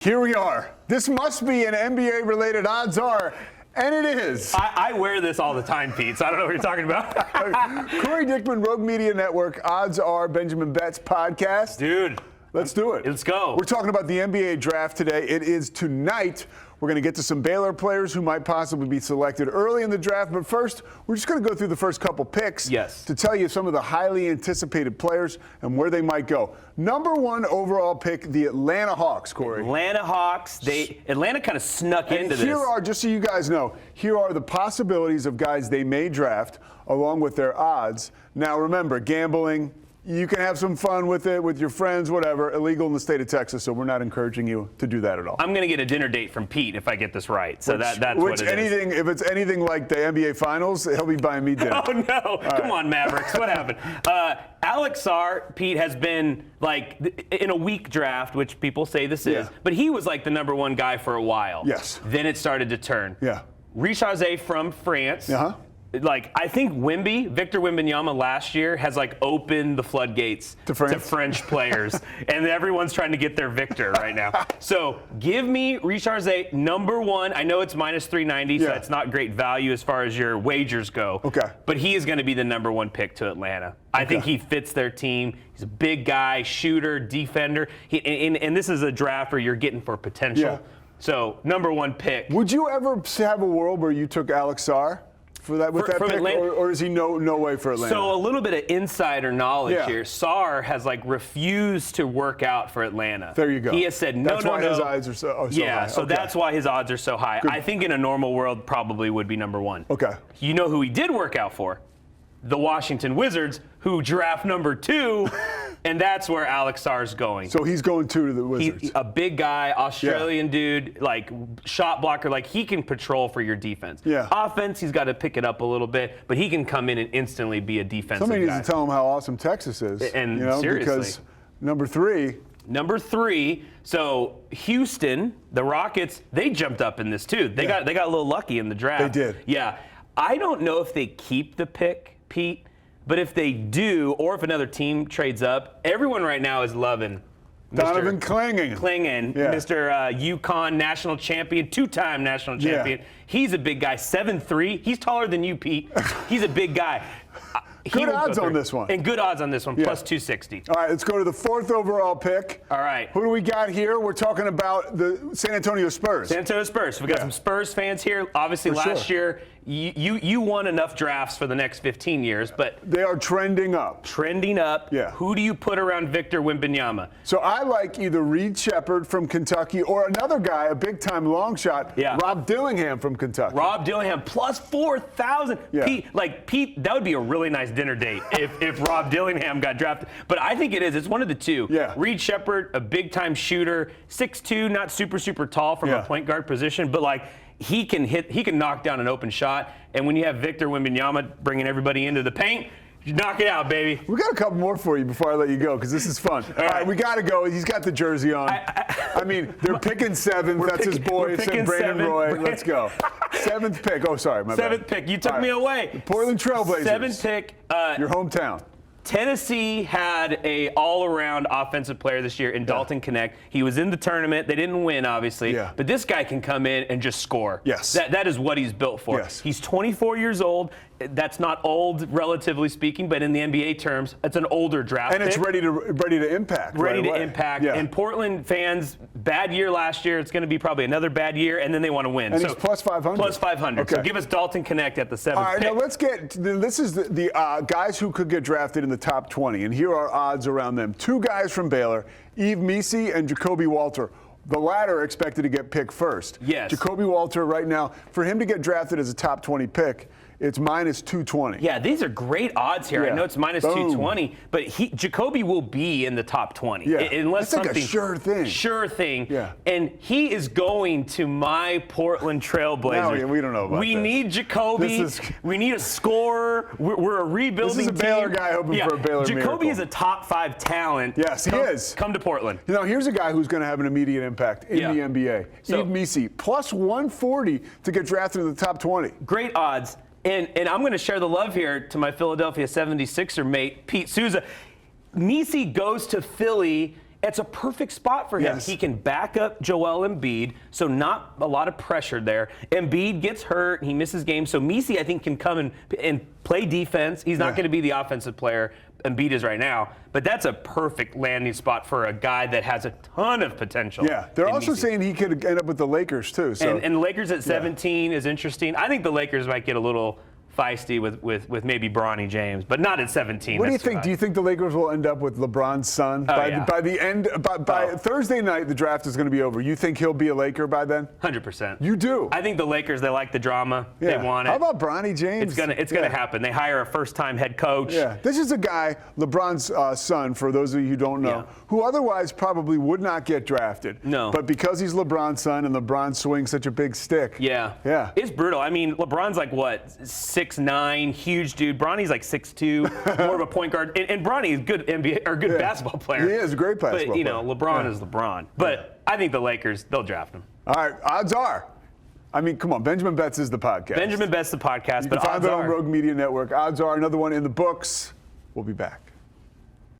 Here we are. This must be an NBA-related odds are, and it is. I wear this all the time, Pete, so I don't know what you're talking about. Corey Dickman, Rogue Media Network, Odds Are, Benjamin Betts podcast. Dude. Let's do it. Let's go. We're talking about the NBA draft today. It is tonight. We're going to get to some Baylor players who might possibly be selected early in the draft. But first, we're just going to go through the first couple picks to tell you some of the highly anticipated players and where they might go. Number one overall pick, the Atlanta Hawks, Corey. Atlanta Hawks. Atlanta kind of snuck into this. Here are, just so you guys know, here are the possibilities of guys they may draft along with their odds. Now, remember, gambling. You can have some fun with it, with your friends, whatever. Illegal in the state of Texas, so we're not encouraging you to do that at all. I'm going to get a dinner date from Pete if I get this right. So that's what it is. If it's anything like the NBA Finals, he'll be buying me dinner. Oh, no. Come on, Mavericks. What happened? Alex Sarr, Pete, has been, like, in a weak draft, which people say this is. But he was, like, the number one guy for a while. Yes. Then it started to turn. Yeah. Richard from France. Uh-huh. Like, I think Victor Wembanyama last year has, like, opened the floodgates to French players. And everyone's trying to get their Victor right now. So give me Richard number one. I know it's minus 390, so it's not great value as far as your wagers go. Okay. But he is going to be the number one pick to Atlanta. I think he fits their team. He's a big guy, shooter, defender. And this is a draft where you're getting for potential. Yeah. So number one pick. Would you ever have a world where you took Alex Sarr? For that pick, or is he no way for Atlanta? So a little bit of insider knowledge here. Sarr has refused to work out for Atlanta. There you go. He has said no. That's why his odds are so high. So that's why his odds are so high. Good. I think in a normal world probably would be number one. Okay. You know who he did work out for? The Washington Wizards, who draft number 2, and that's where Alex Sarr's going. So he's going to the Wizards. He's a big guy, Australian dude, shot blocker. He can patrol for your defense. Yeah. Offense, he's got to pick it up a little bit, but he can come in and instantly be a defensive guy. Somebody needs to tell him how awesome Texas is. And seriously. Because number 3. Number 3, so Houston, the Rockets, they jumped up in this too. They got a little lucky in the draft. They did. Yeah. I don't know if they keep the pick, Pete, but if they do, or if another team trades up, everyone right now is loving Donovan Clingan, Mr. UConn national champion, 2-time national champion. He's a big guy, 7'3". He's taller than you, Pete. He's a big guy. Good odds on this one. And good odds on this one, plus 260. All right, let's go to the 4th overall pick. All right. Who do we got here? We're talking about the San Antonio Spurs. San Antonio Spurs. We got some Spurs fans here. Obviously, last year, you won enough drafts for the next 15 years, but they are trending up. Trending up. Yeah. Who do you put around Victor Wembanyama? So I like either Reed Shepherd from Kentucky or another guy, a big-time long shot, Rob Dillingham from Kentucky. Rob Dillingham, plus 4,000. Yeah. Pete, that would be a really nice dinner date if Rob Dillingham got drafted. But I think it is. It's one of the two. Yeah. Reed Shepherd, a big-time shooter, 6'2", not super tall from a point guard position, but he can knock down an open shot. And when you have Victor Wembanyama bringing everybody into the paint, you knock it out, baby. We got a couple more for you before I let you go, because this is fun. All right, we got to go. He's got the jersey on. I mean, they're picking 7th. That's his boy, Brandon Roy. Let's go. 7th pick. Oh, sorry, my bad. 7th pick. You took me away. The Portland Trailblazers. 7th pick. Your hometown. Tennessee had a all-around offensive player this year in Dalton Connect. He was in the tournament. They didn't win, obviously. Yeah. But this guy can come in and just score. Yes. That is what he's built for. Yes. He's 24 years old. That's not old, relatively speaking, but in the NBA terms, it's an older draft pick. And it's ready to impact. Ready to impact. Yeah. And Portland fans, bad year last year. It's going to be probably another bad year, and then they want to win. And he's plus 500. Plus 500. Okay. So give us Dalton Connect at the 7th pick. All right, now let's get – this is the guys who could get drafted in the top 20, and here are odds around them. 2 guys from Baylor, Yves Missi and Jacoby Walter. The latter expected to get picked first. Yes. Jacoby Walter right now, for him to get drafted as a top 20 pick, it's minus 220. Yeah, these are great odds here. Yeah. I know it's minus 220, but Jacoby will be in the top 20. Yeah. Unless That's something. like a sure thing. Sure thing. Yeah. And he is going to my Portland Trailblazers. No, we don't know about We this. need Jacoby. We need a scorer. We're a rebuilding team. This is a Baylor guy hoping for a Baylor Jacoby miracle. is a top 5 talent. Yes, he is. Come to Portland. You know, here's a guy who's going to have an immediate impact in the NBA. Yves Missi, plus 140 to get drafted in the top 20. Great odds. And I'm going to share the love here to my Philadelphia 76er mate, Pete Souza. Missi goes to Philly It's a perfect spot for him. Yes. He can back up Joel Embiid, so not a lot of pressure there. Embiid gets hurt, he misses games, so Messi, I think, can come and play defense. He's not going to be the offensive player Embiid is right now, but that's a perfect landing spot for a guy that has a ton of potential. Yeah, they're also Messi. saying he could end up with the Lakers, too. So. And the Lakers at 17 is interesting. I think the Lakers might get a little feisty with maybe Bronny James, but not at 17. What do you think? Do you think the Lakers will end up with LeBron's son by the end? By Thursday night, the draft is going to be over. You think he'll be a Laker by then? 100%. You do? I think the Lakers, they like the drama. Yeah. They want it. How about Bronny James? It's gonna happen. They hire a first-time head coach. Yeah, this is a guy, LeBron's son, for those of you who don't know, who otherwise probably would not get drafted. No. But because he's LeBron's son and LeBron swings such a big stick. Yeah. It's brutal. I mean, LeBron's like, what, 6'9", huge dude. Bronny's like 6'2", more of a point guard. And Bronny is good NBA or good basketball player. He is a great basketball player. But, you know, LeBron is LeBron. But I think the Lakers, they'll draft him. All right, odds are. I mean, come on, Benjamin Betts is the podcast. Benjamin Betts the podcast, you but can find odds that are. on Rogue Media Network. Odds are another one in the books. We'll be back.